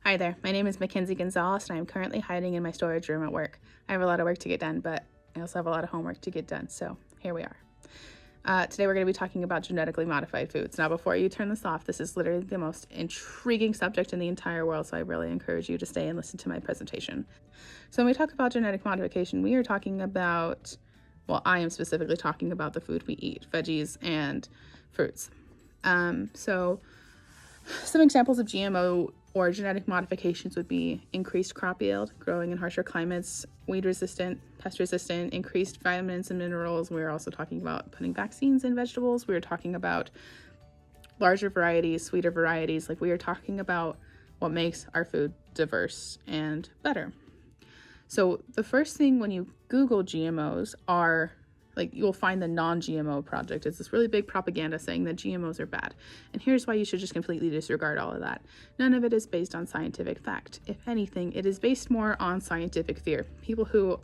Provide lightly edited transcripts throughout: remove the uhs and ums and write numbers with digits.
Hi there, my name is Mackenzie Gonzalez and I'm currently hiding in my storage room at work. I have a lot of work to get done, but I also have a lot of homework to get done, so here we are. Today we're going to be talking about genetically modified foods. Now before you turn this off, this is literally the most intriguing subject in the entire world, so I really encourage you to stay and listen to my presentation. So when we talk about genetic modification, we are talking about, well, I am specifically talking about the food we eat, veggies and fruits. So some examples of GMO or genetic modifications would be increased crop yield, growing in harsher climates, weed resistant, pest resistant, increased vitamins and minerals. We're also talking about putting vaccines in vegetables. We're talking about larger varieties, sweeter varieties. Like, we are talking about what makes our food diverse and better. So the first thing when you Google GMOs are, like, you'll find the non-GMO project. It's this really big propaganda saying that GMOs are bad. And here's why you should just completely disregard all of that. None of it is based on scientific fact. If anything, it is based more on scientific fear. People who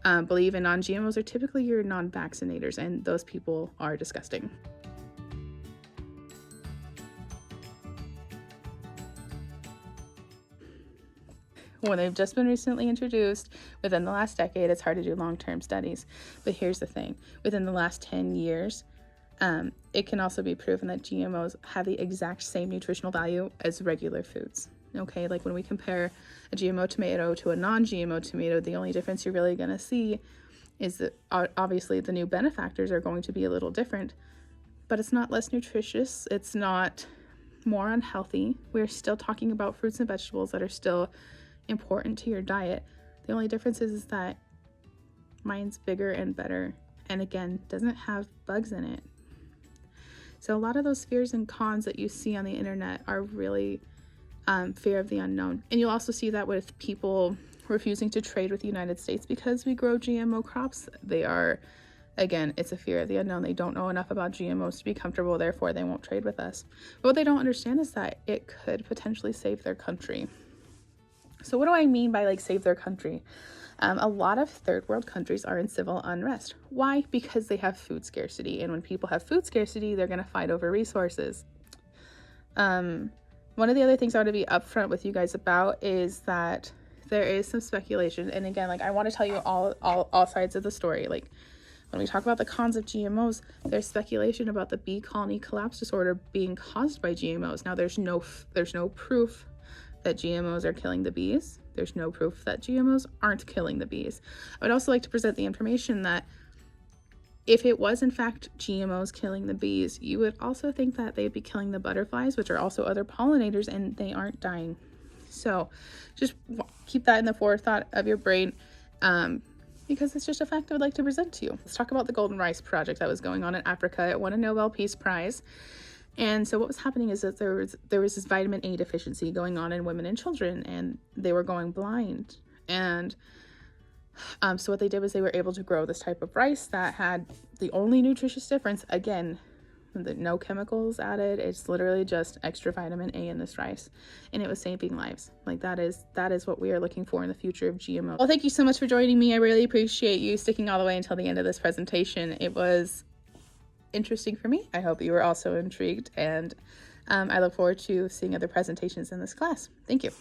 believe in non-GMOs are typically your non-vaccinators, and those people are disgusting. When they've just been recently introduced within the last decade, it's hard to do long-term studies. But here's the thing, within the last 10 years, it can also be proven that GMOs have the exact same nutritional value as regular foods. Okay, like when we compare a GMO tomato to a non-GMO tomato, the only difference you're really gonna see is that obviously the new benefactors are going to be a little different, but it's not less nutritious, it's not more unhealthy. We're still talking about fruits and vegetables that are still important to your diet. The only difference is that mine's bigger and better, and again, doesn't have bugs in it. So a lot of those fears and cons that you see on the internet are really fear of the unknown. And you'll also see that with people refusing to trade with the United States because we grow GMO crops. They are, again, it's a fear of the unknown. They don't know enough about GMOs to be comfortable, therefore they won't trade with us. But what they don't understand is that it could potentially save their country. So what do I mean by, like, save their country? A lot of third world countries are in civil unrest. Why? Because they have food scarcity. And when people have food scarcity, they're going to fight over resources. One of the other things I want to be upfront with you guys about is that there is some speculation. And again, like, I want to tell you all sides of the story. Like, when we talk about the cons of GMOs, there's speculation about the bee colony collapse disorder being caused by GMOs. Now, there's no proof that GMOs are killing the bees. There's no proof that GMOs aren't killing the bees. I would also like to present the information that if it was in fact GMOs killing the bees, you would also think that they'd be killing the butterflies, which are also other pollinators, and they aren't dying. So just keep that in the forethought of your brain, because it's just a fact I would like to present to you. Let's talk about the Golden Rice Project that was going on in Africa. It won a Nobel Peace Prize. And so what was happening is that there was this vitamin A deficiency going on in women and children, and they were going blind. And so what they did was they were able to grow this type of rice that had the only nutritious difference, again, no chemicals added. It's literally just extra vitamin A in this rice, and it was saving lives. Like, that is what we are looking for in the future of GMO. Well, thank you so much for joining me. I really appreciate you sticking all the way until the end of this presentation. It was interesting for me. I hope you were also intrigued, and I look forward to seeing other presentations in this class. Thank you.